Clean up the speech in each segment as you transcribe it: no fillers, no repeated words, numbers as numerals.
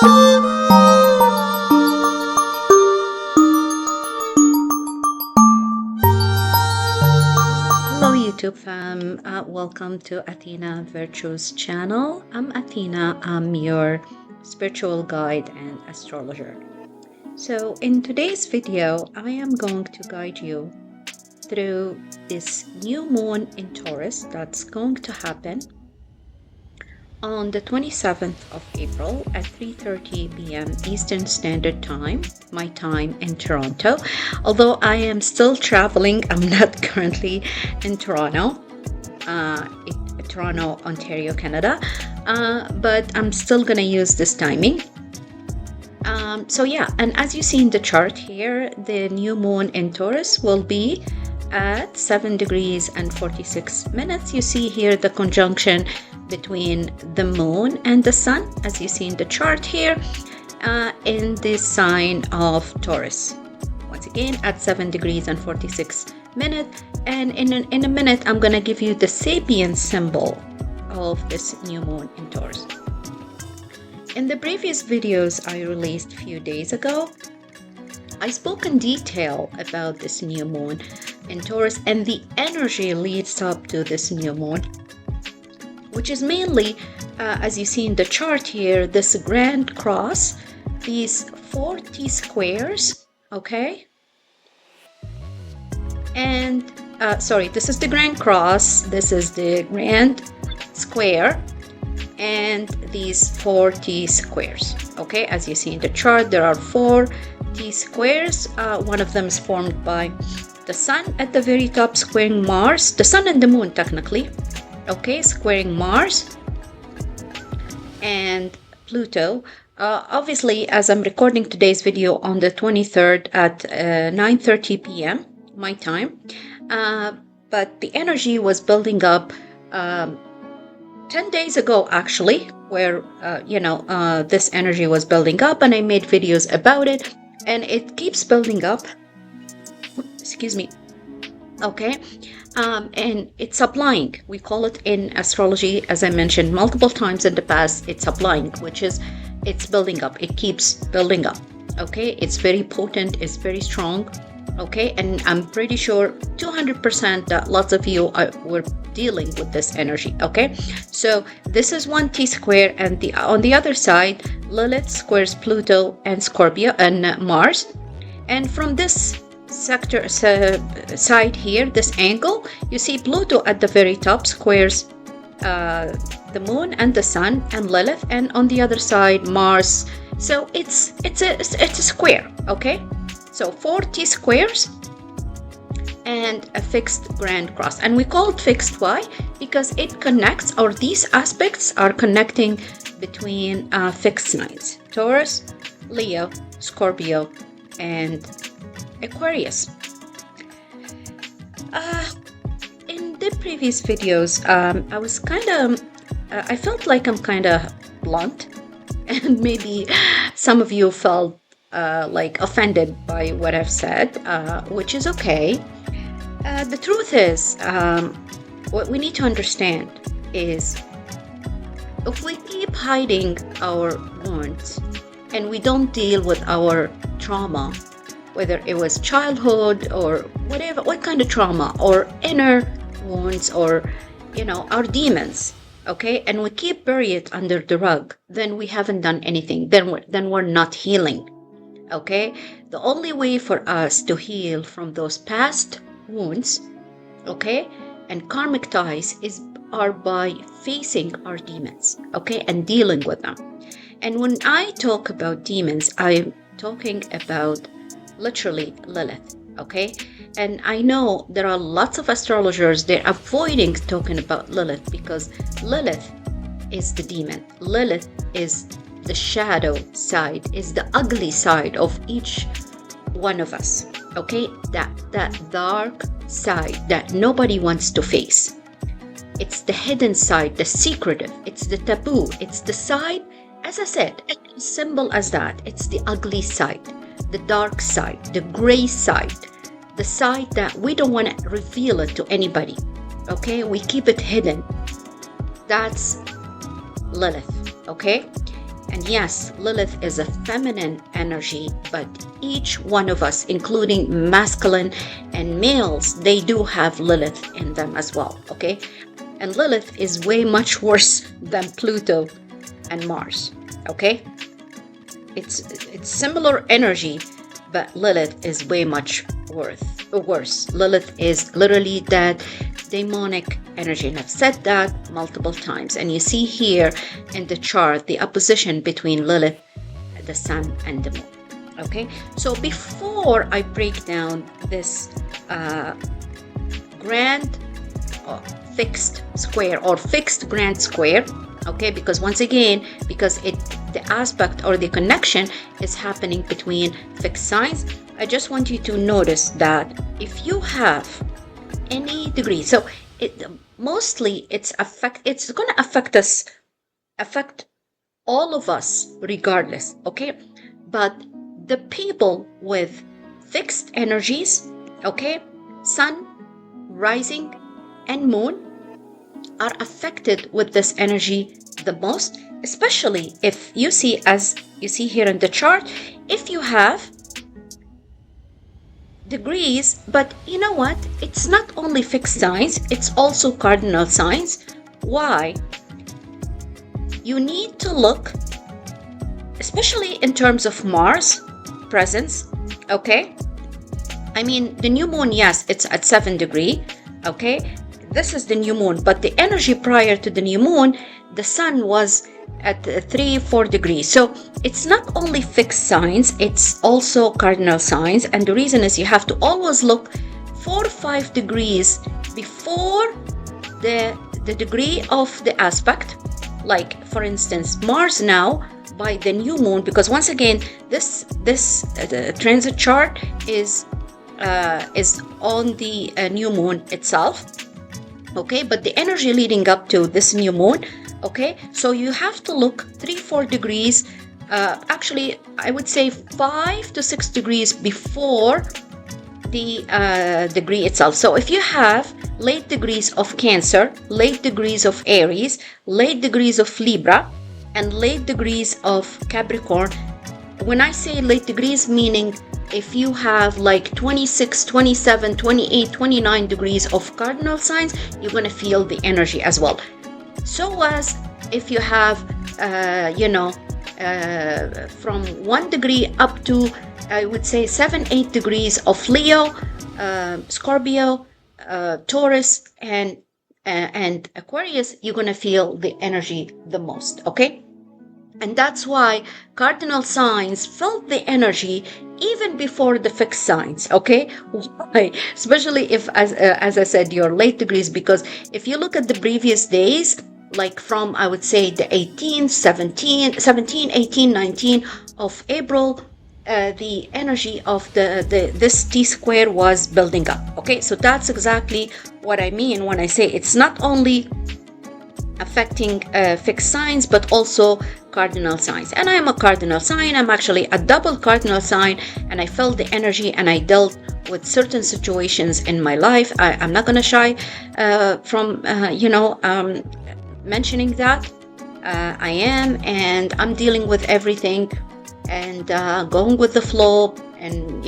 YouTube fam, welcome to Athena Virtues channel. I'm Athena. I'm your spiritual guide and astrologer. So in today's video, I am going to guide you through this new moon in Taurus that's going to happen on the 27th of April at 3:30 p.m. Eastern Standard Time, my time in Toronto. Although I am still traveling, I'm not currently in Toronto, Ontario, Canada, but I'm still gonna use this timing. So yeah, and as you see in the chart here, the new moon in Taurus will be at 7 degrees and 46 minutes. You see here the conjunction between the moon and the sun, as you see in the chart here, in the sign of Taurus. Once again, at 7 degrees and 46 minutes. And in a minute, I'm going to give you the sapient symbol of this new moon in Taurus. In the previous videos I released a few days ago, I spoke in detail about this new moon in Taurus and the energy leads up to this new moon, which is mainly, as you see in the chart here, this grand cross, these 4 T-squares, okay? And, sorry, this is the grand cross, this is the grand square, and these 4 T-squares, okay? As you see in the chart, there are 4 T-squares. One of them is formed by the sun at the very top squaring Mars, the sun and the moon technically, okay, squaring Mars and Pluto. Obviously, as I'm recording today's video on the 23rd at 9:30 p.m. my time, but the energy was building up 10 days ago actually, where this energy was building up, and I made videos about it, and it keeps building up. Excuse me. Okay, and it's supplying. We call it in astrology, as I mentioned multiple times in the past, it's supplying, which is it's building up. It keeps building up. Okay, it's very potent, it's very strong. Okay, and I'm pretty sure 200% that lots of you were dealing with this energy. Okay, so this is 1 T-square, and on the other side, Lilith squares Pluto and Scorpio and Mars, and from this sector side here, this angle, you see Pluto at the very top squares the moon and the sun and Lilith, and on the other side Mars. So it's a square. Okay, so 4 T-squares and a fixed grand cross, and we call it fixed. Why? Because it connects, or these aspects are connecting between fixed signs: Taurus, Leo, Scorpio, and Aquarius. In the previous videos, I was I felt like I'm kind of blunt, and maybe some of you felt like offended by what I've said, which is okay. The truth is, what we need to understand is, if we keep hiding our wounds and we don't deal with our trauma, whether it was childhood or whatever, what kind of trauma, or inner wounds, or our demons, okay, and we keep bury it under the rug, then we haven't done anything. Then we're not healing. Okay, the only way for us to heal from those past wounds, okay, and karmic ties are by facing our demons, okay, and dealing with them. And when I talk about demons, I'm talking about literally Lilith. Okay, and I know there are lots of astrologers, they're avoiding talking about Lilith because Lilith is the demon. Lilith is the shadow side, is the ugly side of each one of us. Okay, that dark side that nobody wants to face. It's the hidden side, the secretive, it's the taboo, it's the side, as I said, as simple as that. It's the ugly side, the dark side, the gray side, the side that we don't want to reveal it to anybody. Okay, we keep it hidden. That's Lilith. Okay, And yes, Lilith is a feminine energy, but each one of us, including masculine and males, they do have Lilith in them as well, okay? And Lilith is way much worse than Pluto and Mars, okay? It's similar energy, but Lilith is way much worse. Lilith is literally that demonic energy, and I've said that multiple times. And you see here in the chart the opposition between Lilith, the sun, and the moon. Okay, so before I break down this grand fixed square or fixed grand square, okay, because once again, because the aspect or the connection is happening between fixed signs, I just want you to notice that if you have any degree, so mostly it's going to affect all of us regardless, okay? But the people with fixed energies, okay, sun, rising, and moon are affected with this energy the most, especially if you see, as you see here in the chart, if you have degrees. But you know what, it's not only fixed signs, it's also cardinal signs. Why? You need to look, especially in terms of Mars presence, okay? I mean, the new moon, yes, it's at 7 degrees, okay? This is the new moon, but the energy prior to the new moon, the sun was at 3-4 degrees. So it's not only fixed signs, it's also cardinal signs. And the reason is you have to always look 4 or 5 degrees before the degree of the aspect. Like, for instance, Mars now by the new moon, because once again, this transit chart is on the new moon itself. Okay, but the energy leading up to this new moon, okay, so you have to look 3-4 degrees, actually I would say 5 to 6 degrees before the degree itself. So if you have late degrees of Cancer, late degrees of Aries, late degrees of Libra, and late degrees of Capricorn, when I say late degrees, meaning if you have like 26, 27, 28, 29 degrees of cardinal signs, you're going to feel the energy as well. So as if you have, from 1 degree up to, I would say, 7-8 degrees of Leo, Scorpio, Taurus, and Aquarius, you're going to feel the energy the most, okay? And that's why cardinal signs felt the energy even before the fixed signs, okay? Why? Especially if, as I said, your late degrees, because if you look at the previous days, like from, I would say, the 18, 17, 18, 19 of April, the energy of this T-square was building up, okay? So that's exactly what I mean when I say it's not only affecting fixed signs, but also cardinal signs. And I am a cardinal sign. I'm actually a double cardinal sign, and I felt the energy and I dealt with certain situations in my life. I'm not going to shy from mentioning that. I am, and I'm dealing with everything and going with the flow, and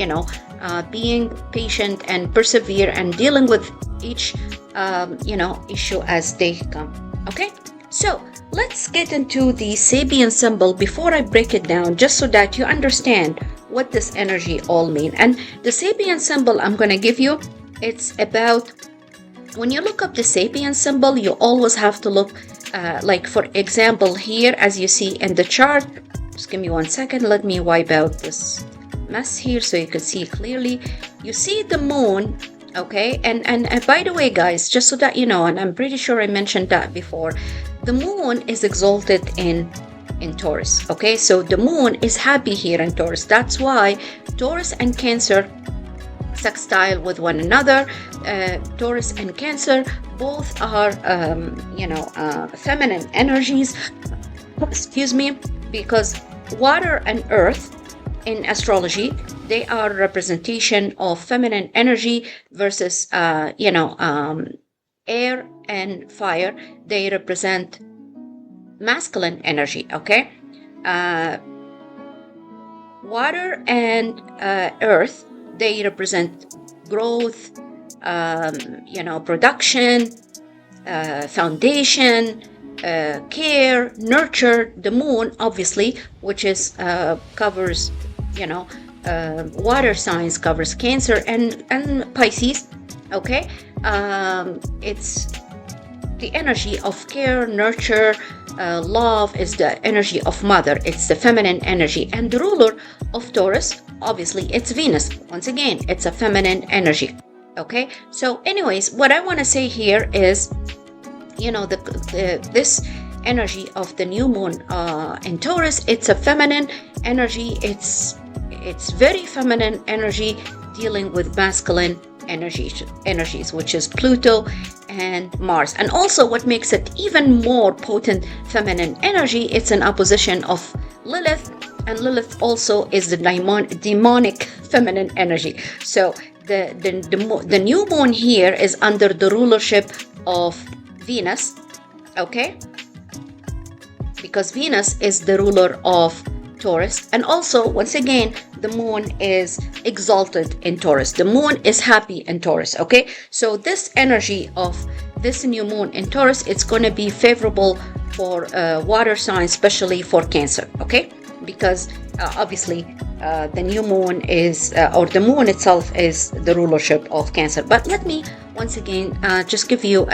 being patient and persevere and dealing with each issue as they come. Okay, so let's get into the Sabian symbol before I break it down, just so that you understand what this energy all mean. And the Sabian symbol I'm going to give you, it's about, when you look up the Sabian symbol, you always have to look, like for example here, as you see in the chart. Just give me 1 second. Let me wipe out this mess here so you can see clearly. You see the moon. Okay, and by the way, guys, just so that you know, and I'm pretty sure I mentioned that before, the moon is exalted in Taurus. Okay, so the moon is happy here in Taurus. That's why Taurus and Cancer sextile with one another. Taurus and Cancer both are, feminine energies. Excuse me, because water and earth in astrology, they are representation of feminine energy versus, air and fire. They represent masculine energy, okay? Water and earth, they represent growth, production, foundation, care, nurture. The moon, obviously, which is covers, water signs, covers Cancer and Pisces. Okay, it's the energy of care, nurture, love is the energy of mother. It's the feminine energy. And the ruler of Taurus, obviously, it's Venus. Once again, it's a feminine energy. Okay, so anyways, what I want to say here is, this energy of the new moon in Taurus, it's a feminine energy. It's very feminine energy dealing with masculine energies, which is Pluto and Mars. And also what makes it even more potent feminine energy, it's an opposition of Lilith, and Lilith also is the demonic feminine energy. So the new moon here is under the rulership of Venus, okay, because Venus is the ruler of Taurus. And also, once again, the moon is exalted in Taurus. The moon is happy in Taurus, okay? So this energy of this new moon in Taurus, it's going to be favorable for water signs, especially for Cancer, okay? Because obviously the new moon is, or the moon itself is the rulership of Cancer. But let me once again just give you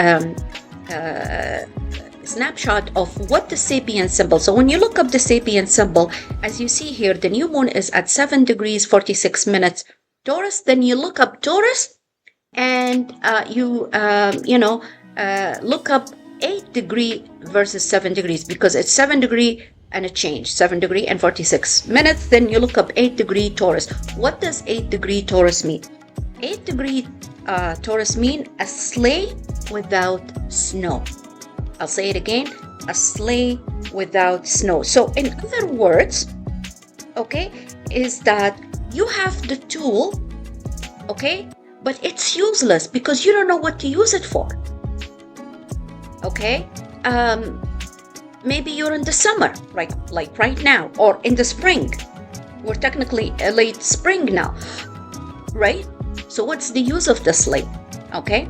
snapshot of what the sapient symbol. So when you look up the sapient symbol, as you see here, the new moon is at 7 degrees 46 minutes Taurus. Then you look up Taurus and you look up 8 degree versus 7 degrees, because it's 7 degree and it changed, 7 degree and 46 minutes. Then you look up 8 degree Taurus. What does 8 degree Taurus mean? 8 degree Taurus mean a sleigh without snow. I'll say it again, a sleigh without snow. So in other words, okay, is that you have the tool, okay, but it's useless because you don't know what to use it for. Okay, maybe you're in the summer, like right now, or in the spring. We're technically a late spring now, right? So what's the use of the sleigh? Okay,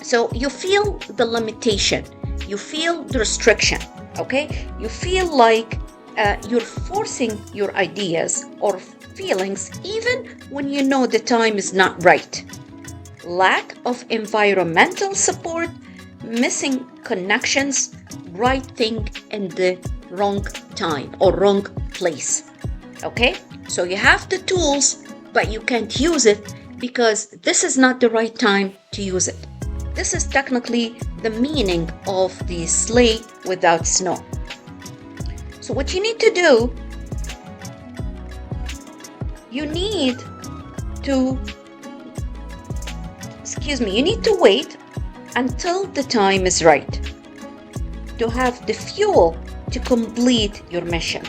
so you feel the limitation. You feel the restriction, okay? You feel like you're forcing your ideas or feelings even when you know the time is not right. Lack of environmental support, missing connections, right thing in the wrong time or wrong place, okay? So you have the tools, but you can't use it because this is not the right time to use it. This is technically the meaning of the sleigh without snow. So what you need to do, you need to wait until the time is right to have the fuel to complete your mission.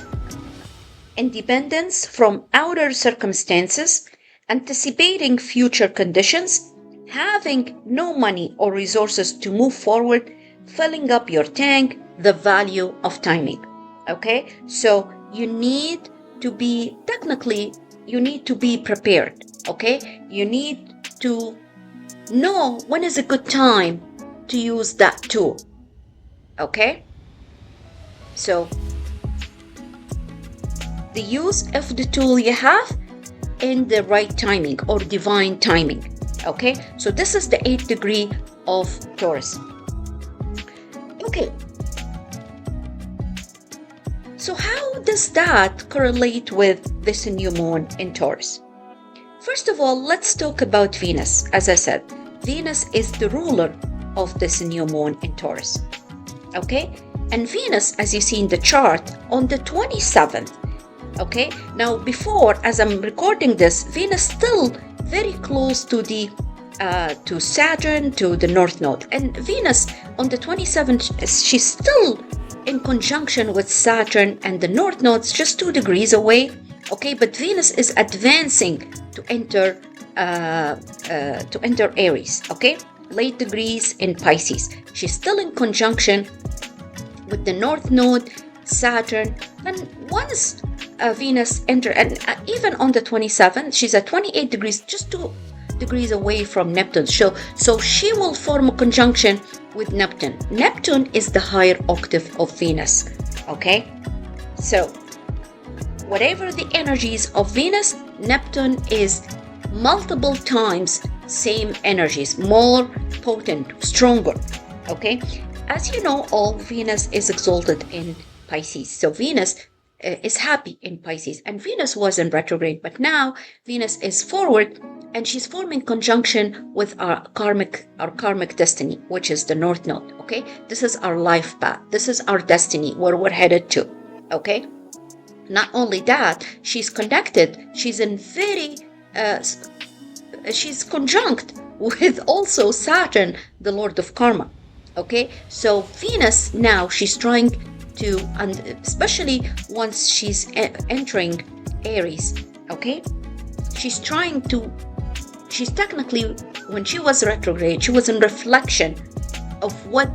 Independence from outer circumstances, anticipating future conditions, having no money or resources to move forward, filling up your tank, the value of timing. Okay, so you need to be prepared. Okay, you need to know when is a good time to use that tool. Okay, so the use of the tool you have in the right timing or divine timing. Okay, so this is the 8th degree of Taurus. Okay, so how does that correlate with this new moon in Taurus? First of all, let's talk about Venus. As I said, Venus is the ruler of this new moon in Taurus. Okay, and Venus, as you see in the chart, on the 27th. Okay, now before, as I'm recording this, Venus still very close to the to Saturn, to the North Node. And Venus on the 27th, she's still in conjunction with Saturn, and the North Node's just 2 degrees away. Okay, but Venus is advancing to enter Aries. Okay, late degrees in Pisces. She's still in conjunction with the North Node, Saturn. And once Venus enter, and even on the 27th, she's at 28 degrees, just 2 degrees away from Neptune. So she will form a conjunction with Neptune. Neptune is the higher octave of Venus. Okay, so whatever the energies of Venus, Neptune is multiple times same energies, more potent, stronger. Okay, as you know, all Venus is exalted in Pisces. So Venus is happy in Pisces, and Venus was in retrograde, but now Venus is forward, and she's forming conjunction with our karmic destiny, which is the North Node. Okay, this is our life path. This is our destiny, where we're headed to. Okay, not only that, she's connected. She's in she's conjunct with also Saturn, the Lord of Karma. Okay, so Venus now, she's trying to, and especially once she's entering Aries, okay, she's technically, when she was retrograde, she was in reflection of what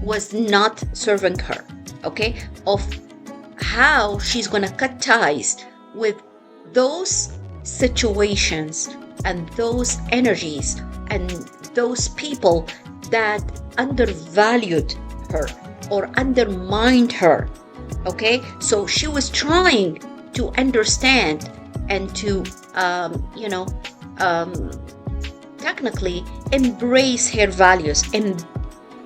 was not serving her, okay, of how she's going to cut ties with those situations and those energies and those people that undervalued her or undermined her. Okay, so she was trying to understand and to technically embrace her values and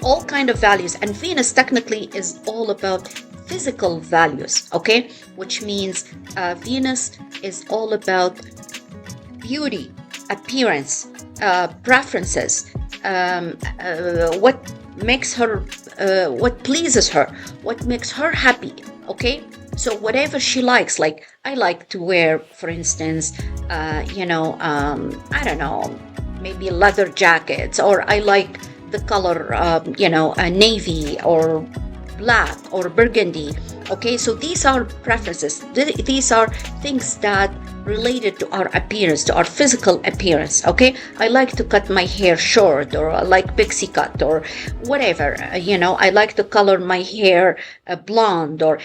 all kind of values. And Venus technically is all about physical values, okay, which means Venus is all about beauty, appearance, preferences, what makes her, what pleases her, what makes her happy. Okay, so whatever she likes, like I like to wear, for instance, I don't know, maybe leather jackets, or I like the color, navy or black or burgundy. Okay, so these are preferences. These are things that related to our appearance, to our physical appearance. Okay, I like to cut my hair short, or I like pixie cut, or whatever. I like to color my hair blonde, or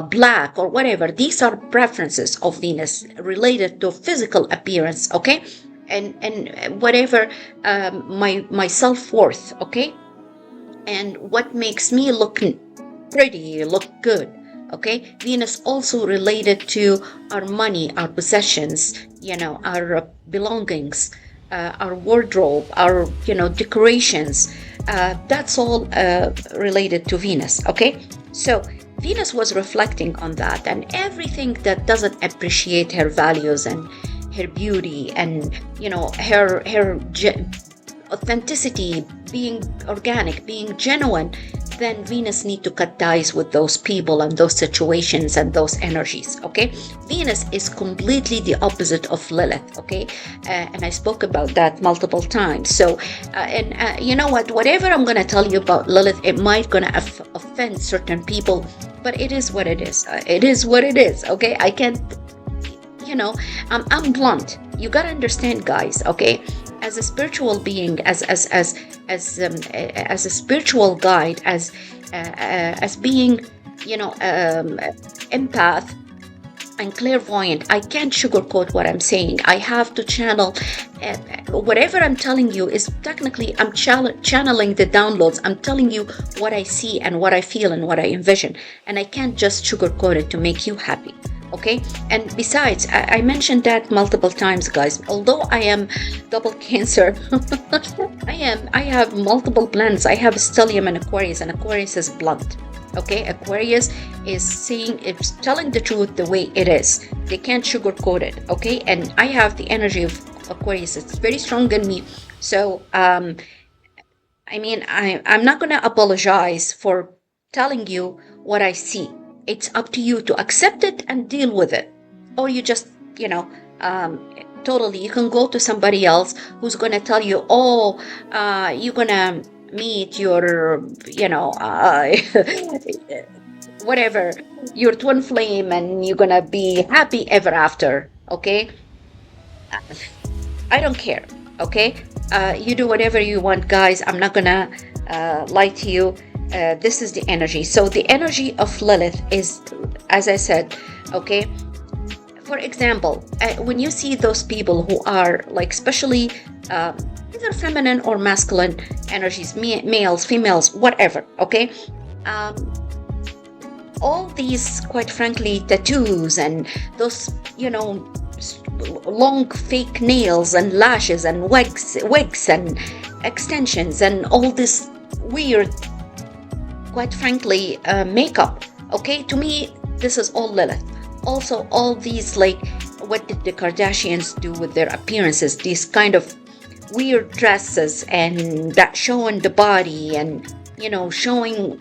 black, or whatever. These are preferences of Venus related to physical appearance. Okay, and whatever my self-worth. Okay, and what makes me look pretty, look good. Okay, Venus also related to our money, our possessions, our belongings, our wardrobe, our decorations. That's all related to Venus. Okay, so Venus was reflecting on that, and everything that doesn't appreciate her values and her beauty and her authenticity, being organic, being genuine, then Venus need to cut ties with those people and those situations and those energies. Okay, Venus is completely the opposite of Lilith. Okay, and I spoke about that multiple times. So you know what, whatever I'm going to tell you about Lilith, it might going to offend certain people, but it is what it is. It is what it is. Okay, I can't, I'm blunt. You got to understand, guys. Okay, as a spiritual being, as a spiritual guide, as being, empath and clairvoyant, I can't sugarcoat what I'm saying. I have to channel. Whatever I'm telling you is technically, I'm channeling the downloads. I'm telling you what I see and what I feel and what I envision, and I can't just sugarcoat it to make you happy. Okay, and besides, I mentioned that multiple times, guys. Although I am double Cancer, I have multiple planets. I have stellium and Aquarius is blunt. Okay, Aquarius is telling the truth the way it is. They can't sugarcoat it. Okay, and I have the energy of Aquarius. It's very strong in me. So, I'm not gonna apologize for telling you what I see. It's up to you to accept it and deal with it. Or you just, totally, you can go to somebody else who's going to tell you, you're going to meet your, whatever, your twin flame, and you're going to be happy ever after. Okay? I don't care. Okay? You do whatever you want, guys. I'm not going to lie to you. this is the energy. So the energy of Lilith is, as I said, okay, for example, when you see those people who are like, especially either feminine or masculine energies, males, females, whatever, okay, all these, quite frankly, tattoos and those, you know, long fake nails and lashes and wigs and extensions and all this weird, quite frankly, makeup, okay, to me this is all Lilith. Also, all these, like, what did the Kardashians do with their appearances, these kind of weird dresses and that showing the body and, you know, showing,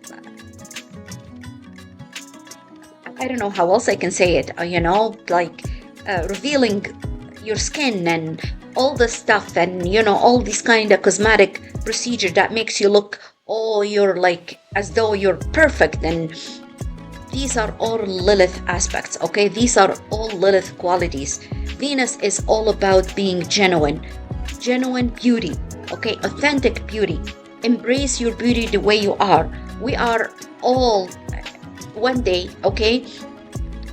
I don't know how else I can say it, you know, like revealing your skin and all this stuff, and, you know, all these kind of cosmetic procedure that makes you look, oh, you're like as though you're perfect. And these are all Lilith aspects, okay? These are all Lilith qualities. Venus is all about being genuine beauty, okay? Authentic beauty. Embrace your beauty the way you are. We are all, one day, okay,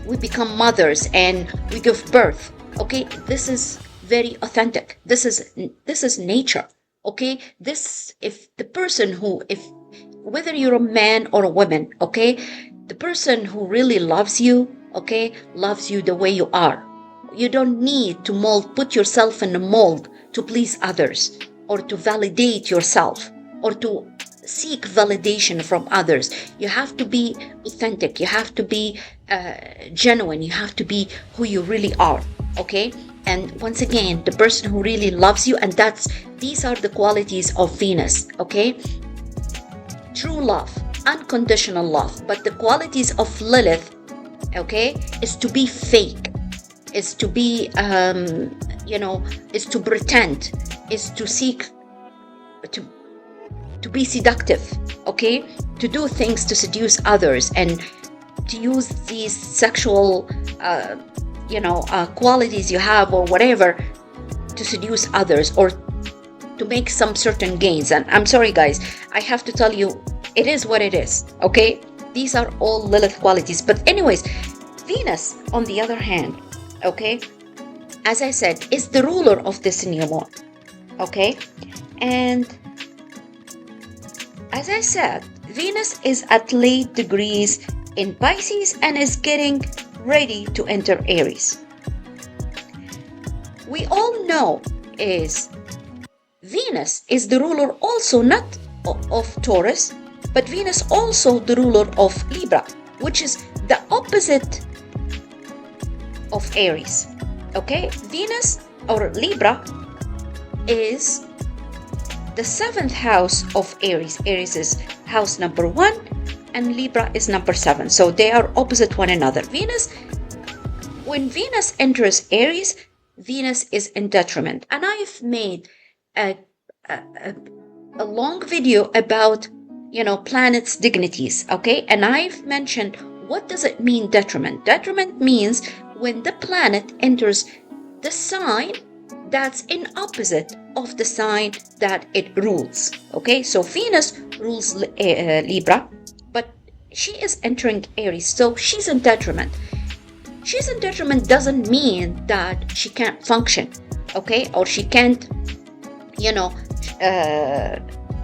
we become mothers and we give birth, okay? This is very authentic. This is nature, okay? This, if the person who, if whether you're a man or a woman, okay, the person who really loves you, okay, loves you the way you are. You don't need to put yourself in a mold to please others, or to validate yourself, or to seek validation from others. You have to be authentic. You have to be genuine. You have to be who you really are, okay? And once again, the person who really loves you, and these are the qualities of Venus, okay? True love, unconditional love. But the qualities of Lilith, okay, is to be fake, is to be, you know, is to pretend, is to seek, to be seductive, okay, to do things to seduce others, and to use these sexual, you know, qualities you have or whatever to seduce others or to make some certain gains. And I'm sorry, guys, I have to tell you, it is what it is, okay? These are all Lilith qualities. But anyways, Venus, on the other hand, okay, as I said, is the ruler of this new moon, okay? And as I said, Venus is at late degrees in Pisces and is getting ready to enter Aries. We all know is Venus is the ruler also not of Taurus, but Venus also the ruler of Libra, which is the opposite of Aries. Okay, Venus or Libra is the 7th house of Aries. Aries is house number 1 and Libra is number 7. So they are opposite one another. When Venus enters Aries, Venus is in detriment. And I've made a long video about, you know, planets' dignities, okay? And I've mentioned, what does it mean, detriment? Detriment means when the planet enters the sign that's in opposite of the sign that it rules, okay? So Venus rules Libra, but she is entering Aries, so she's in detriment. She's in detriment doesn't mean that she can't function, okay? Or she can't, you know,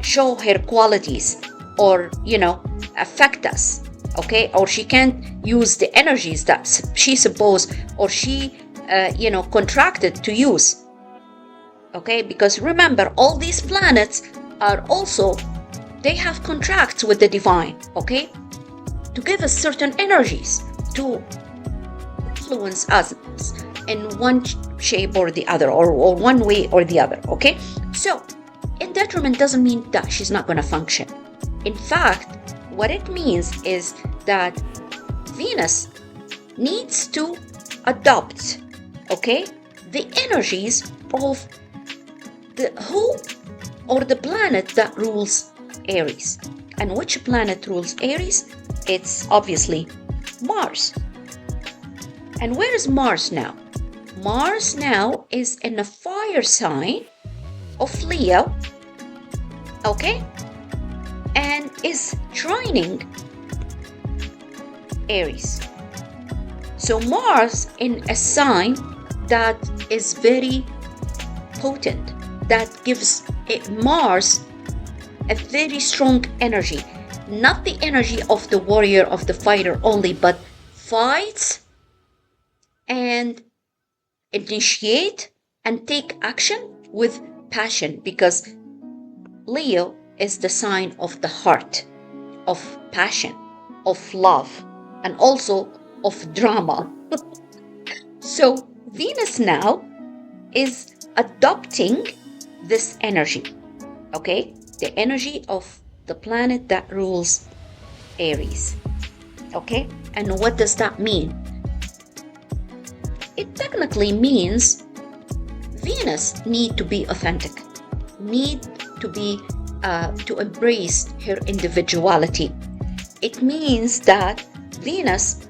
show her qualities or, you know, affect us, okay? Or she can't use the energies that she supposed or she, you know, contracted to use, okay? Because remember, all these planets are also, they have contracts with the divine, okay? To give us certain energies, to influence us in one shape or the other, or one way or the other, okay? So, in detriment doesn't mean that she's not going to function. In fact, what it means is that Venus needs to adopt, okay, the energies of the planet that rules Aries. And which planet rules Aries? It's obviously Mars. And where is Mars now? Mars now is in a fire sign of Leo, okay? And is trining Aries. So Mars in a sign that is very potent, that gives Mars a very strong energy, not the energy of the warrior, of the fighter only, but fights and initiate and take action with passion, because Leo is the sign of the heart, of passion, of love, and also of drama. So Venus now is adopting this energy, okay? The energy of the planet that rules Aries, okay? And what does that mean? It technically means Venus need to be authentic, need to be to embrace her individuality. It means that Venus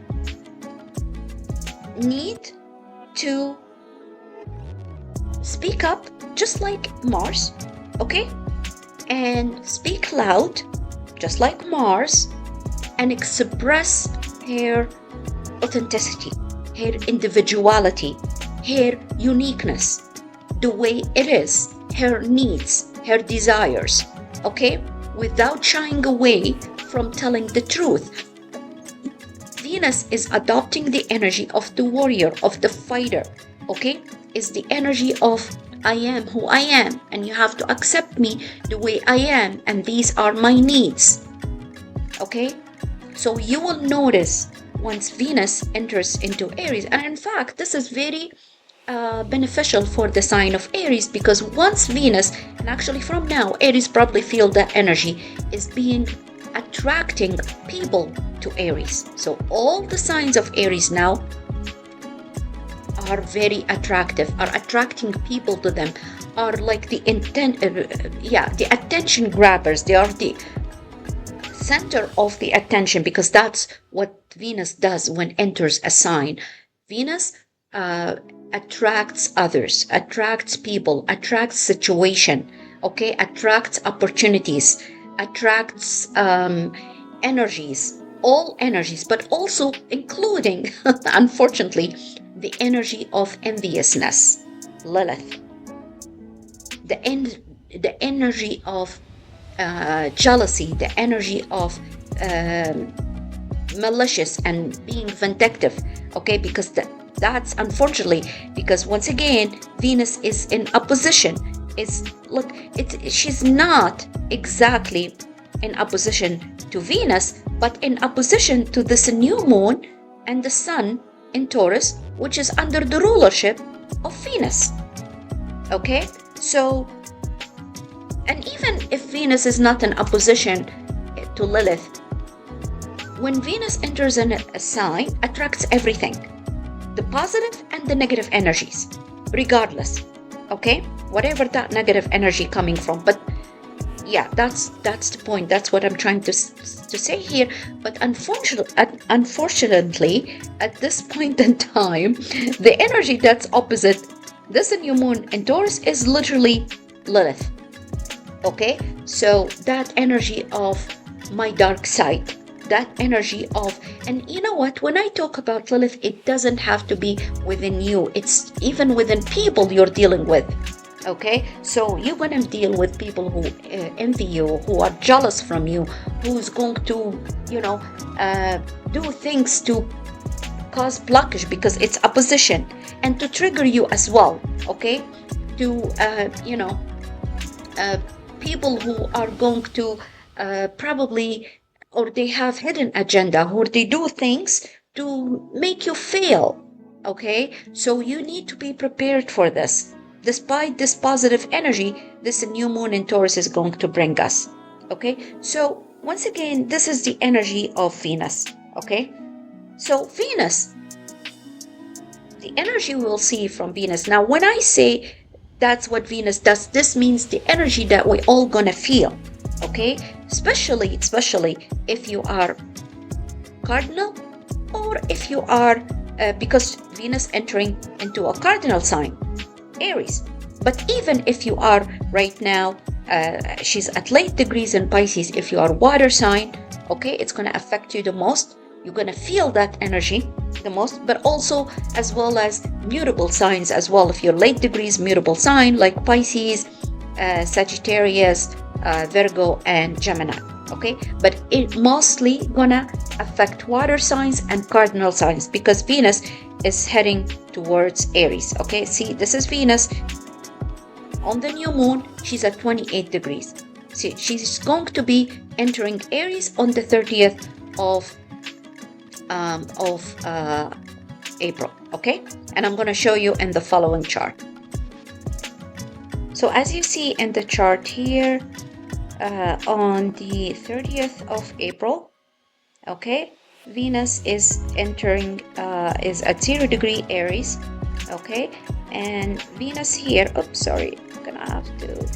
need to speak up just like Mars, okay? And speak loud just like Mars, and express her authenticity, her individuality, her uniqueness, the way it is, her needs, her desires, okay? Without shying away from telling the truth. Venus is adopting the energy of the warrior, of the fighter, okay? Is the energy of I am who I am, and you have to accept me the way I am, and these are my needs, okay? So you will notice once Venus enters into Aries, and in fact this is very beneficial for the sign of Aries, because once Venus, and actually from now Aries probably feel that energy is being attracting people to Aries. So all the signs of Aries now are very attractive, are attracting people to them, are like the the attention grabbers. They are the center of the attention, because that's what Venus does when enters a sign. Venus attracts others, attracts people, attracts situation, okay, attracts opportunities, attracts energies, all energies, but also including, unfortunately, the energy of enviousness, Lilith, the energy of jealousy, the energy of malicious and being vindictive, okay, because that's unfortunately, because once again Venus is in opposition. She's not exactly in opposition to Venus, but in opposition to this new moon and the sun in Taurus, which is under the rulership of Venus, okay? So, and even if Venus is not in opposition to Lilith, when Venus enters in a sign, attracts everything, the positive and the negative energies, regardless, okay? Whatever that negative energy coming from. But yeah, that's the point. That's what I'm trying to say here. But unfortunately, at this point in time, the energy that's opposite this new moon in Taurus is literally Lilith, okay? So that energy of my dark side, that energy of, and you know what, when I talk about Lilith, it doesn't have to be within you, it's even within people you're dealing with, okay? So you're gonna deal with people who envy you, who are jealous from you, who's going to, do things to cause blockage because it's opposition, and to trigger you as well, okay? To people who are going to probably, or they have hidden agenda, or they do things to make you fail, okay? So you need to be prepared for this. Despite this positive energy, this new moon in Taurus is going to bring us, okay? So once again, this is the energy of Venus, okay? So Venus, the energy we'll see from Venus. Now, when I say that's what Venus does, this means the energy that we're all gonna feel, okay? Especially if you are cardinal, or if you are because Venus entering into a cardinal sign, Aries. But even if you are right now she's at late degrees in Pisces. If you are water sign, okay, it's going to affect you the most. You're going to feel that energy the most, but also as well as mutable signs as well. If you're late degrees mutable sign like Pisces, Sagittarius, Virgo, and Gemini, okay, but it mostly gonna affect water signs and cardinal signs because Venus is heading towards Aries. Okay, see, this is Venus on the new moon. She's at 28 degrees. See, she's going to be entering Aries on the 30th of April. Okay, and I'm going to show you in the following chart. So as you see in the chart here, on the 30th of April, okay, Venus is entering, is at 0 degree Aries, okay, and Venus here, oops, sorry, I'm gonna have to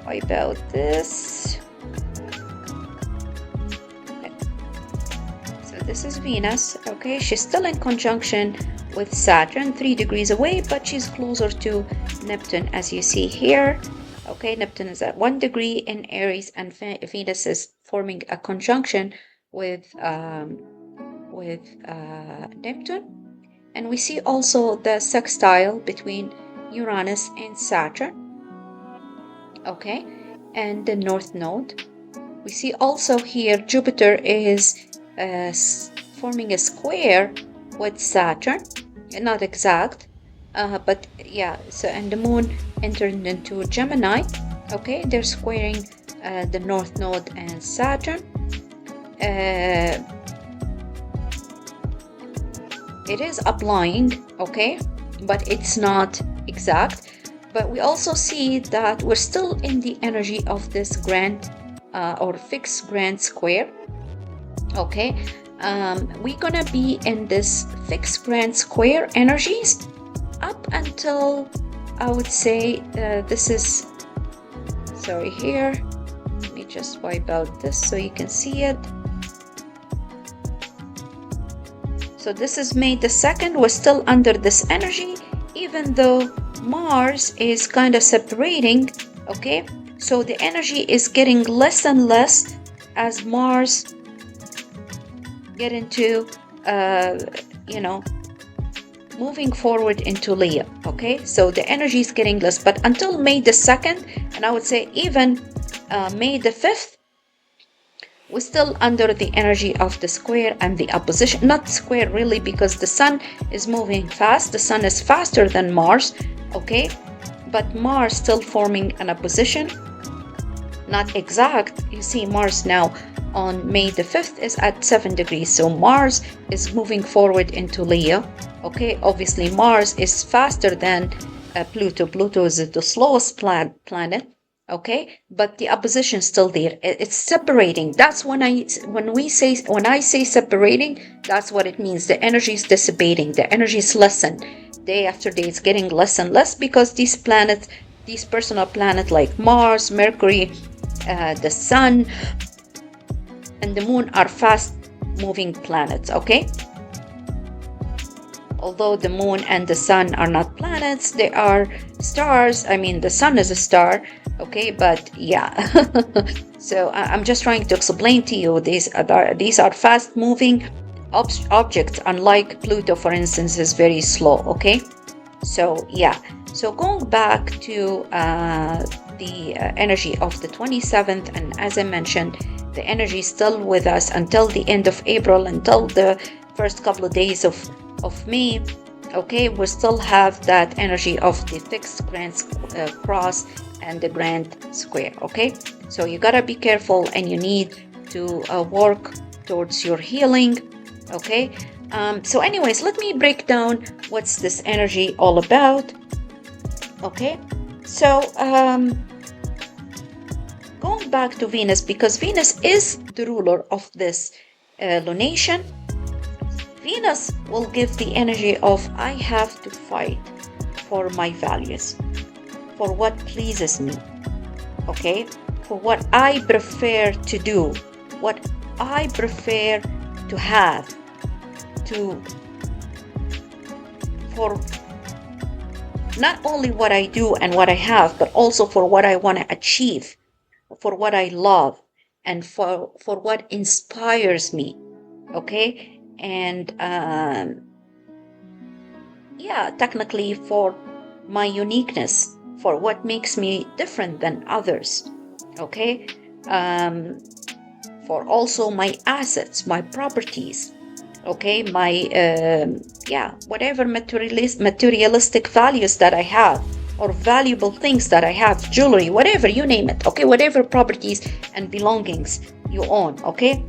wipe out this. Okay. So this is Venus, okay, she's still in conjunction with Saturn, 3 degrees away, but she's closer to Neptune, as you see here. Okay, Neptune is at 1 degree in Aries, and Venus is forming a conjunction with Neptune. And we see also the sextile between Uranus and Saturn. Okay, and the North Node. We see also here Jupiter is forming a square with Saturn, not exact, but yeah, so, and the moon entered into Gemini. Okay, they're squaring the North Node and Saturn. It is applying, okay, but it's not exact. But we also see that we're still in the energy of this grand or fixed grand square. Okay, we're gonna be in this fixed grand square energies up until, I would say, this is, sorry, here, let me just wipe out this so you can see it. So this is May the 2nd. We're still under this energy, even though Mars is kind of separating, okay? So the energy is getting less and less as Mars get into, moving forward into Leo, okay? So the energy is getting less, but until May the 2nd, and I would say even May the 5th, we're still under the energy of the square and the opposition. Not square really, because the sun is moving fast. The sun is faster than Mars, okay? But Mars still forming an opposition. Not exact. You see Mars now on May the 5th is at 7 degrees. So Mars is moving forward into Leo, okay? Obviously Mars is faster than Pluto. Pluto is the slowest planet. Okay, but the opposition is still there. It's separating. That's when I say separating, that's what it means. The energy is dissipating. The energy is lessened. Day after day, it's getting less and less because these planets, these personal planets like Mars, Mercury, the Sun, and the Moon are fast-moving planets. Okay. Although the Moon and the Sun are not planets, they are stars. I mean, the Sun is a star. Okay, but yeah, so I'm just trying to explain to you these are fast-moving objects, unlike Pluto, for instance, is very slow. Okay, so yeah, so going back to the energy of the 27th, and as I mentioned, the energy is still with us until the end of April, until the first couple of days of May. Okay, we still have that energy of the fixed grand cross and the grand square. Okay, so you gotta be careful, and you need to work towards your healing. Okay, so anyways, let me break down what's this energy all about. Okay, so going back to Venus, because Venus is the ruler of this lunation. Venus will give the energy of I have to fight for my values, for what pleases me, okay? For what I prefer to do, what I prefer to have, for not only what I do and what I have, but also for what I want to achieve, for what I love, and for what inspires me, okay? And yeah, technically for my uniqueness, for what makes me different than others, okay? For also my assets, my properties, okay? My yeah, whatever materialistic values that I have, or valuable things that I have, jewelry, whatever, you name it, okay? Whatever properties and belongings you own, okay?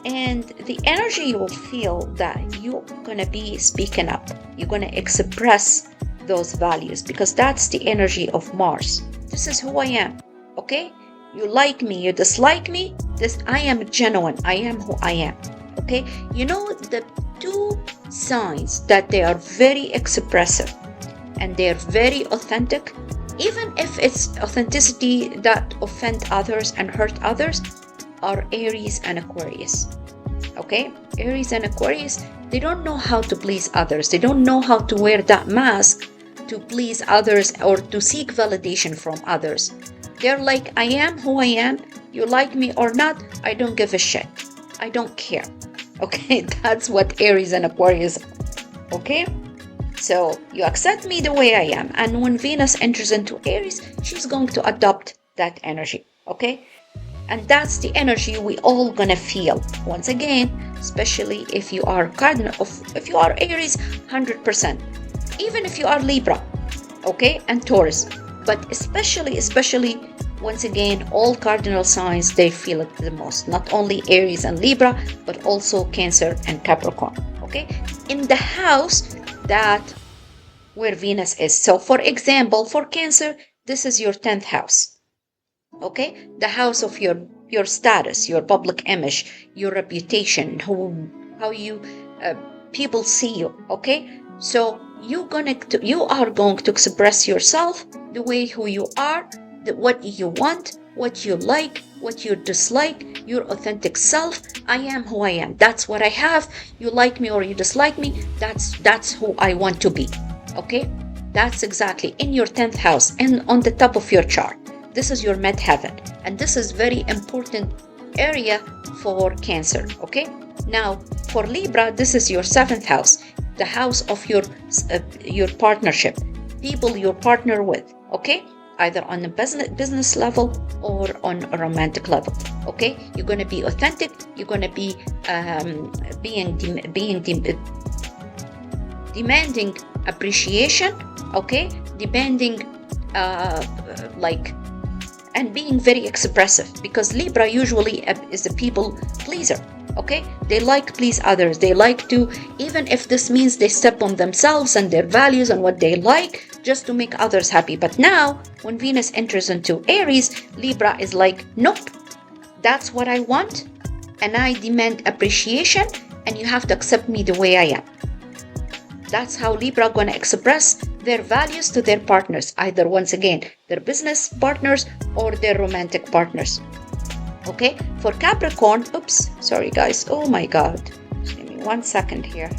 And the energy you will feel that you're gonna be speaking up, you're gonna express those values, because that's the energy of Mars. This is who I am, okay? You like me, you dislike me, I am genuine, I am who I am, okay? You know, the two signs that they are very expressive and they're very authentic, even if it's authenticity that offend others and hurt others, are Aries and Aquarius, okay? Aries and Aquarius, they don't know how to please others. They don't know how to wear that mask to please others or to seek validation from others. They're like, I am who I am. You like me or not, I don't give a shit. I don't care, okay? That's what Aries and Aquarius, okay? So you accept me the way I am. And when Venus enters into Aries, she's going to adopt that energy, okay? And that's the energy we all gonna feel. Once again, especially if you are if you are Aries, 100%. Even if you are Libra, okay, and Taurus. But especially, once again, all cardinal signs, they feel it the most. Not only Aries and Libra, but also Cancer and Capricorn, okay? In the house that where Venus is. So for example, for Cancer, this is your 10th house. Okay, the house of your status, your public image, your reputation, how you people see you. Okay, so you are going to express yourself the way who you are, what you want, what you like, what you dislike, your authentic self. I am who I am. That's what I have. You like me or you dislike me. That's who I want to be. Okay, that's exactly in your 10th house and on the top of your chart. This is your midheaven, and this is very important area for Cancer, okay? Now, for Libra, this is your 7th house, the house of your partnership, people you partner with, okay? Either on a business level or on a romantic level, okay? You're going to be authentic. You're going to be demanding appreciation, okay? Demanding and being very expressive, because Libra usually is a people pleaser, okay? They like please others. They like to, even if this means they step on themselves and their values and what they like, just to make others happy. But now, when Venus enters into Aries, Libra is like, nope, that's what I want, and I demand appreciation, and you have to accept me the way I am. That's how Libra gonna express their values to their partners, either once again, their business partners or their romantic partners. Okay, for Capricorn, oops, sorry guys, oh my God, just give me 1 second here.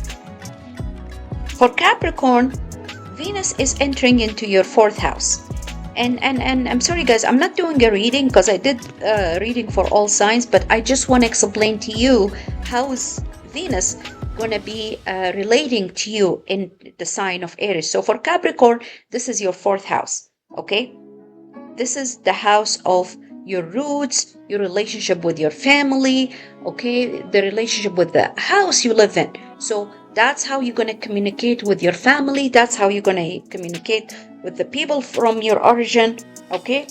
For Capricorn, Venus is entering into your 4th house. And I'm sorry guys, I'm not doing a reading because I did reading for all signs, but I just want to explain to you how is Venus going to be relating to you in the sign of Aries. So for Capricorn, this is your 4th house, okay? This is the house of your roots, your relationship with your family, okay? The relationship with the house you live in. So that's how you're going to communicate with your family. That's how you're going to communicate with the people from your origin, okay?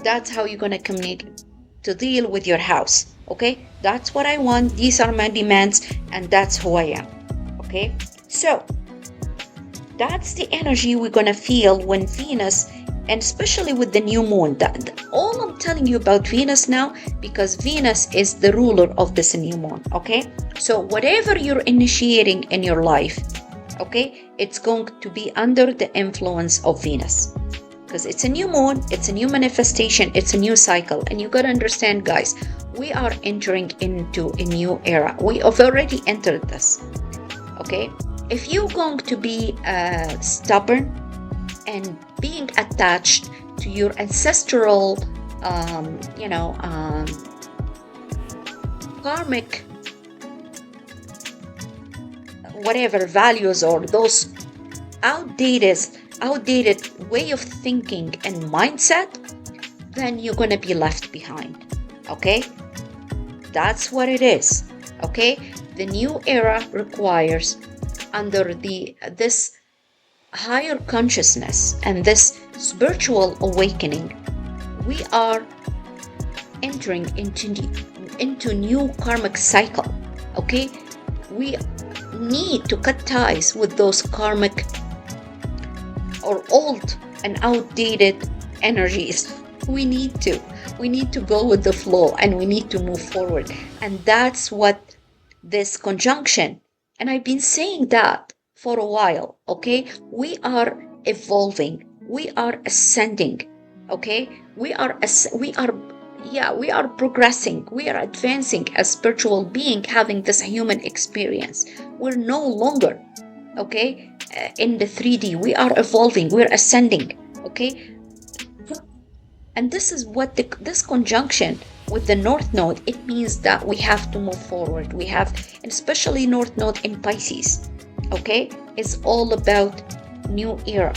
That's how you're going to communicate to deal with your house. Okay, that's what I want. These are my demands, and that's who I am. Okay, so that's the energy we're gonna feel when Venus, and especially with the new moon. All I'm telling you about Venus now, because Venus is the ruler of this new moon. Okay, so whatever you're initiating in your life, okay, it's going to be under the influence of Venus. Because it's a new moon, it's a new manifestation, it's a new cycle. And you gotta understand, guys, we are entering into a new era. We have already entered this, okay? If you're going to be stubborn and being attached to your ancestral, karmic, whatever values, or those outdated way of thinking and mindset, then you're gonna be left behind. Okay, that's what it is. Okay, the new era requires, under this higher consciousness and this spiritual awakening, we are entering into new karmic cycle. Okay, we need to cut ties with those karmic or old and outdated energies. We need to go with the flow, and we need to move forward. And that's what this conjunction, and I've been saying that for a while. Okay, we are evolving, we are ascending. Okay, we are progressing, we are advancing as spiritual being, having this human experience. We're no longer, okay, in the 3D. We are evolving, we're ascending. Okay, and this is what this conjunction with the North Node, it means that we have to move forward. We have, and especially North Node in Pisces, okay, is all about new era,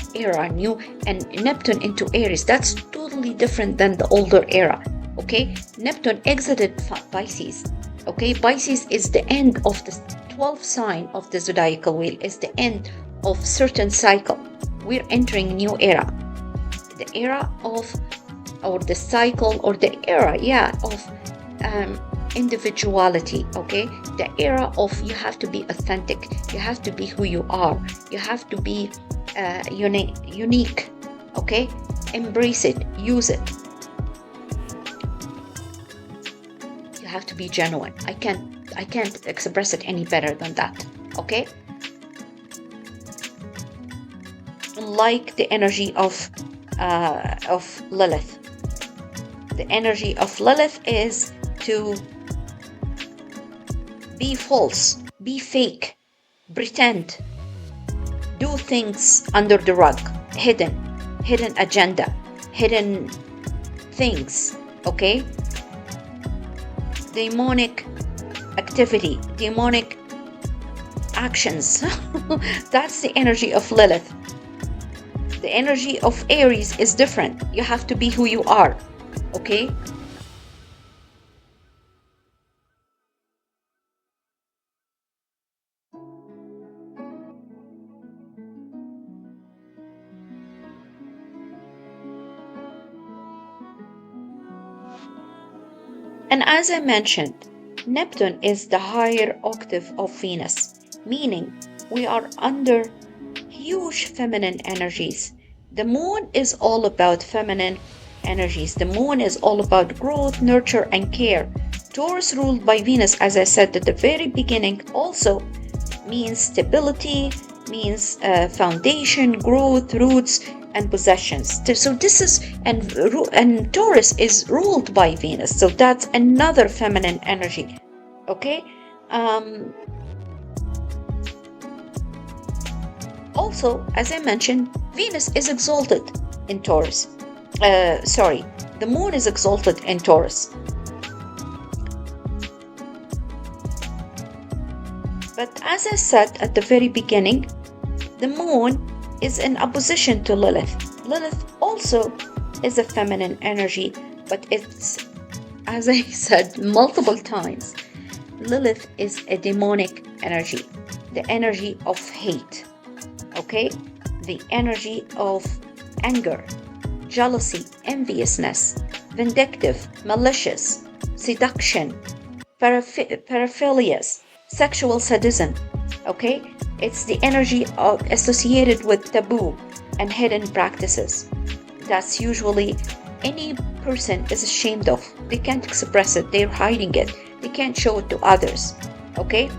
new, and Neptune into Aries. That's totally different than the older era. Okay, Neptune exited Pisces. Okay, Pisces is the end of the 12th sign of the zodiacal wheel, is the end of certain cycle. We're entering new era, the era of, or the cycle, or the era, of individuality. Okay, the era of, you have to be authentic, you have to be who you are, you have to be unique. Okay, embrace it, use it. You have to be genuine. I can't express it any better than that. Okay, like the energy of Lilith. The energy of Lilith is to be false, be fake, pretend, do things under the rug, hidden agenda, hidden things. Okay, demonic activity, demonic actions. That's the energy of Lilith. The energy of Aries is different. You have to be who you are. Okay, and as I mentioned, Neptune is the higher octave of Venus, meaning we are under huge feminine energies. The moon is all about feminine energies. The moon is all about growth, nurture, and care. Taurus, ruled by Venus, as I said at the very beginning, also means stability, means foundation, growth, roots, and possessions. So this is, and Taurus is ruled by Venus, so that's another feminine energy. Okay, also, as I mentioned, Venus is exalted in Taurus. The moon is exalted in Taurus. But as I said at the very beginning, the moon is in opposition to Lilith. Lilith also is a feminine energy, but it's, as I said multiple times, Lilith is a demonic energy, the energy of hate. Okay, the energy of anger, jealousy, enviousness, vindictive, malicious, seduction, paraphilias, sexual sadism. Okay, it's the energy associated with taboo and hidden practices. That's usually any person is ashamed of. They can't express it, they're hiding it, they can't show it to others. Okay,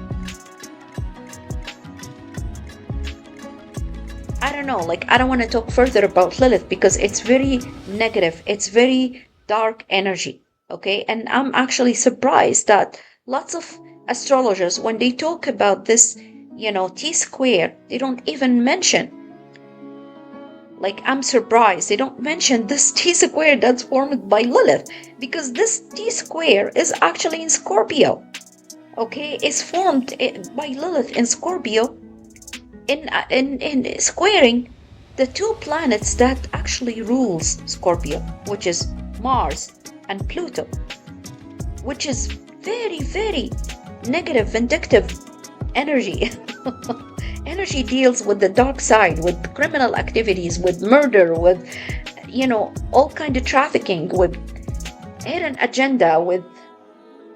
I don't know, I don't want to talk further about Lilith because it's very negative, it's very dark energy. Okay, and I'm actually surprised that lots of astrologers, when they talk about this, T-Sqaure, they don't even mention Like, I'm surprised they don't mention this T-square that's formed by Lilith, because this T-square is actually in Scorpio. Okay, it's formed by Lilith in Scorpio, in squaring the two planets that actually rules Scorpio, which is Mars and Pluto, which is very, very negative, vindictive energy. Energy deals with the dark side, with criminal activities, with murder, with, all kind of trafficking, with hidden agenda, with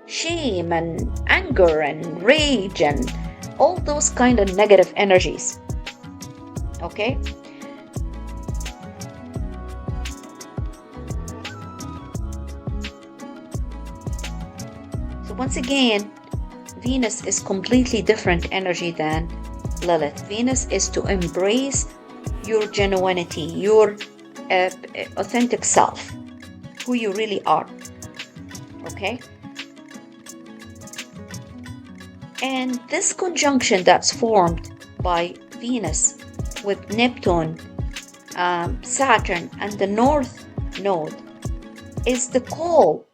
shame and anger and rage and all those kind of negative energies. Okay? So once again, Venus is completely different energy than Lilith. Venus is to embrace your genuinity, your authentic self, who you really are. Okay? And this conjunction that's formed by Venus with Neptune, Saturn, and the North Node is the call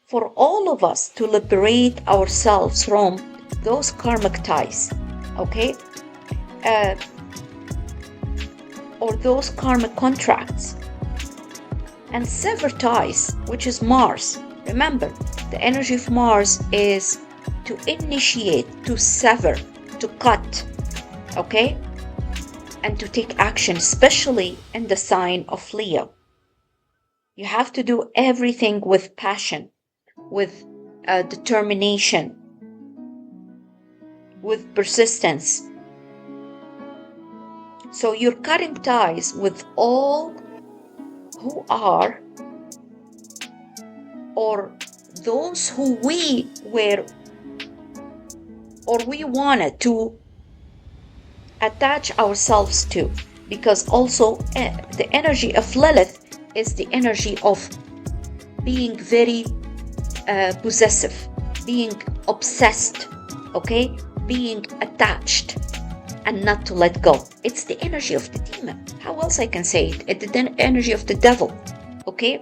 for all of us to liberate ourselves from those karmic ties, okay? Or those karmic contracts, and sever ties, which is Mars. Remember, the energy of Mars is to initiate, to sever, to cut, okay? And to take action, especially in the sign of Leo. You have to do everything with passion, with determination, with persistence. So you're cutting ties with all who are, or those who we were, or we wanted to attach ourselves to, because also the energy of Lilith is the energy of being very possessive, being obsessed, okay, being attached and not to let go. It's the energy of the demon. How else I can say it? It's the energy of the devil, okay?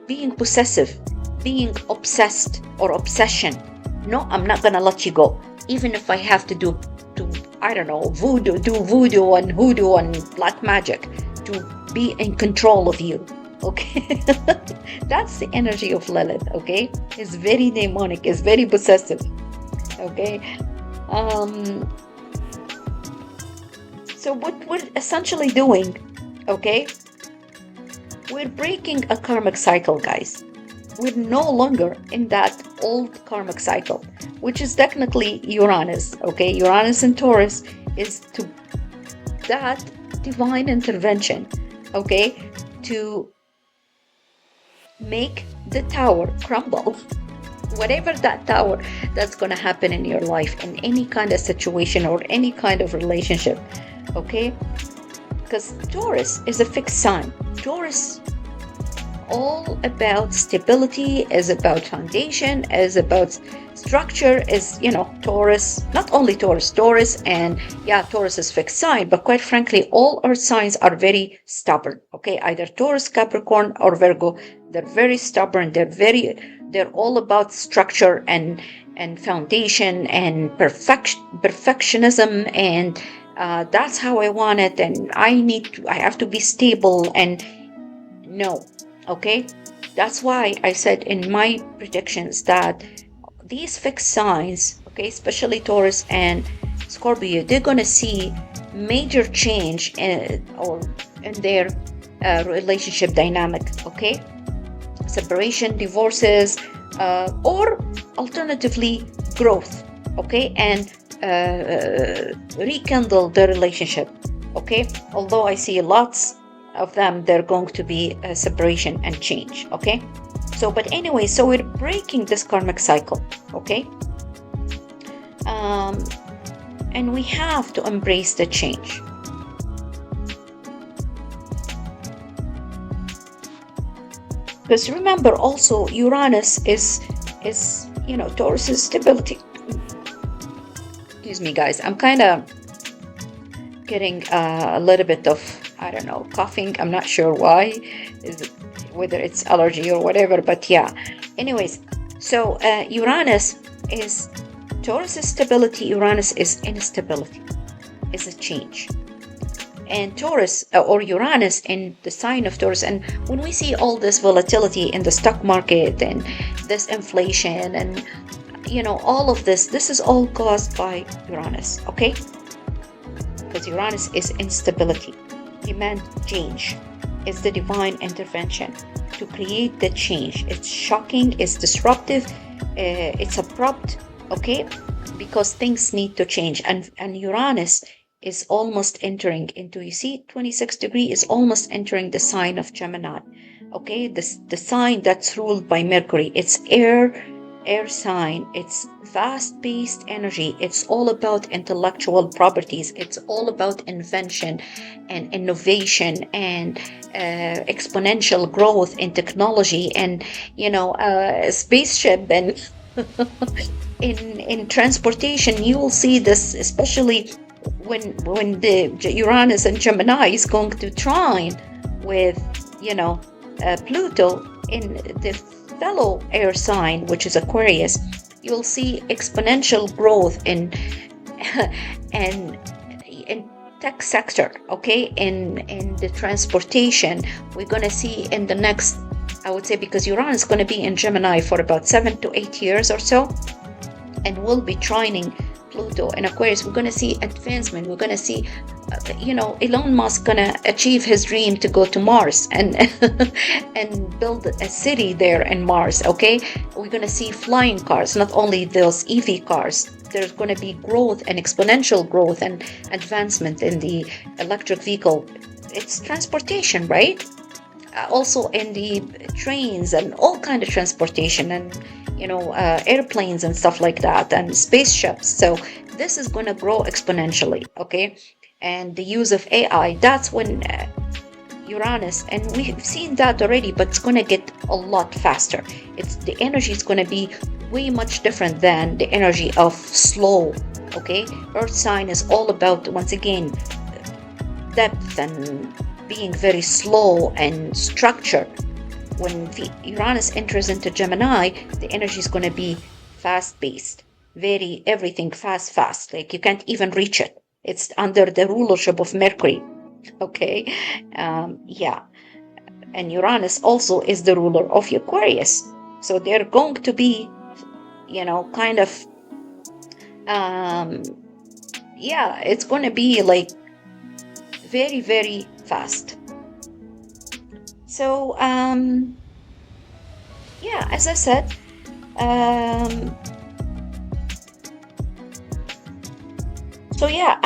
Being possessive, being obsessed or obsession. No, I'm not gonna let you go, even if I have to do voodoo and hoodoo and black magic to be in control of you. Okay, that's the energy of Lilith. Okay, it's very demonic, it's very possessive. Okay, so what we're essentially doing, okay, we're breaking a karmic cycle, guys. We're no longer in that old karmic cycle, which is technically Uranus. Okay, Uranus in Taurus is to that divine intervention, okay, to make the tower crumble. Whatever that tower that's going to happen in your life, in any kind of situation or any kind of relationship, okay? Because Taurus is a fixed sign. Taurus all about stability, is about foundation, is about structure, is, Taurus, not only Taurus, and Taurus is fixed sign, but quite frankly, all earth signs are very stubborn, okay? Either Taurus, Capricorn, or Virgo, they're very stubborn, they're all about structure and foundation and perfectionism, and that's how I want it, and I have to be stable, and no. Okay, that's why I said in my predictions that these fixed signs, okay, especially Taurus and Scorpio, they're going to see major change in their relationship dynamic, okay? Separation, divorces, or alternatively growth, okay? And rekindle the relationship, okay? Although I see lots of them, they're going to be a separation and change, okay? So, but anyway, so we're breaking this karmic cycle, okay? And we have to embrace the change. Because remember also, Uranus is Taurus is stability. Excuse me, guys. I'm kind of getting a little bit of I don't know, coughing. I'm not sure why, whether it's allergy or whatever, but yeah. Anyways, so Uranus is Taurus is stability, Uranus is instability, is a change. And Taurus or Uranus in the sign of Taurus, and when we see all this volatility in the stock market and this inflation and all of this is all caused by Uranus, okay? Because Uranus is instability, demand change, is the divine intervention to create the change. It's shocking, it's disruptive, it's abrupt, okay? Because things need to change, and Uranus is almost entering into, you see, 26 degree is almost entering the sign of Gemini, okay? The sign that's ruled by Mercury. It's air sign. It's fast-paced energy. It's all about intellectual properties. It's all about invention and innovation and exponential growth in technology and spaceship and in transportation. You will see this, especially when the Uranus and Gemini is going to trine with Pluto in the fellow air sign, which is Aquarius. You'll see exponential growth in tech sector, okay, in the transportation. We're going to see in the next, I would say, because Uranus is going to be in Gemini for about 7 to 8 years or so, and we'll be trining Pluto and Aquarius. We're going to see advancement. We're going to see Elon Musk gonna achieve his dream to go to Mars and and build a city there in Mars, okay? We're gonna see flying cars, not only those EV cars. There's gonna be growth and exponential growth and advancement in the electric vehicle. It's transportation, right? Also in the trains and all kind of transportation and airplanes and stuff like that and spaceships. So this is going to grow exponentially, okay? And the use of AI, that's when Uranus, and we've seen that already, but it's going to get a lot faster. The energy is going to be way much different than the energy of slow, okay? Earth sign is all about, once again, depth and being very slow and structured. When Uranus enters into Gemini, the energy is going to be fast-paced, everything fast, like you can't even reach it. It's under the rulership of Mercury, okay? Yeah. And Uranus also is the ruler of Aquarius. So they're going to be, kind of, it's going to be like very, very fast. So, as I said,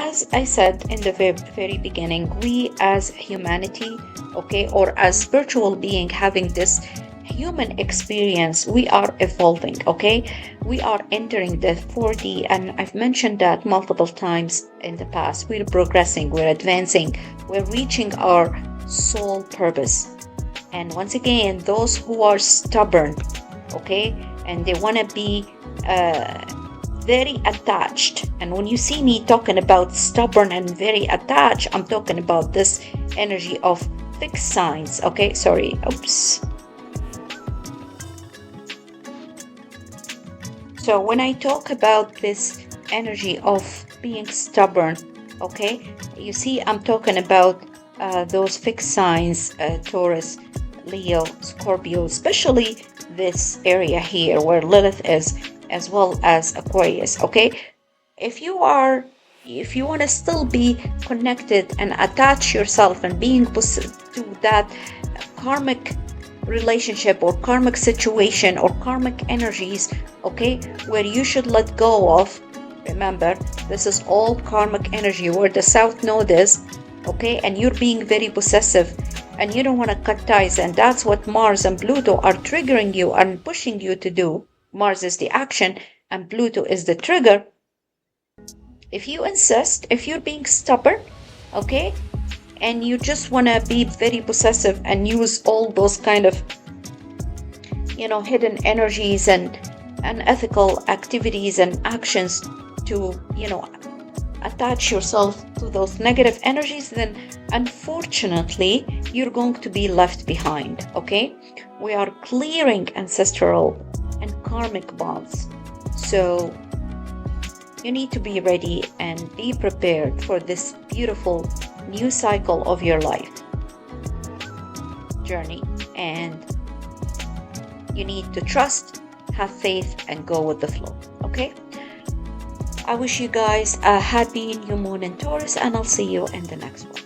as I said in the very beginning, we as humanity, okay, or as spiritual being having this human experience, we are evolving, okay? We are entering the 4D, and I've mentioned that multiple times in the past. We're progressing, we're advancing, we're reaching our soul purpose. And once again, those who are stubborn, okay, and they want to be very attached. And when you see me talking about stubborn and very attached, I'm talking about this energy of fixed signs, okay? Sorry, oops. So when I talk about this energy of being stubborn, okay, you see I'm talking about those fixed signs, Taurus, Leo, Scorpio, especially this area here where Lilith is, as well as Aquarius, okay? If you want to still be connected and attach yourself and being to that karmic relationship or karmic situation or karmic energies, okay, where you should let go of, remember, this is all karmic energy where the South Node is, okay, and you're being very possessive and you don't want to cut ties, and that's what Mars and Pluto are triggering you and pushing you to do. Mars is the action and Pluto is the trigger. If you insist, if you're being stubborn, okay, and you just want to be very possessive and use all those kind of hidden energies and unethical activities and actions to attach yourself to those negative energies, then unfortunately you're going to be left behind. Okay, we are clearing ancestral and karmic bonds, so you need to be ready and be prepared for this beautiful new cycle of your life journey. And you need to trust, have faith, and go with the flow. Okay, I wish you guys a happy new moon in Taurus, and I'll see you in the next one.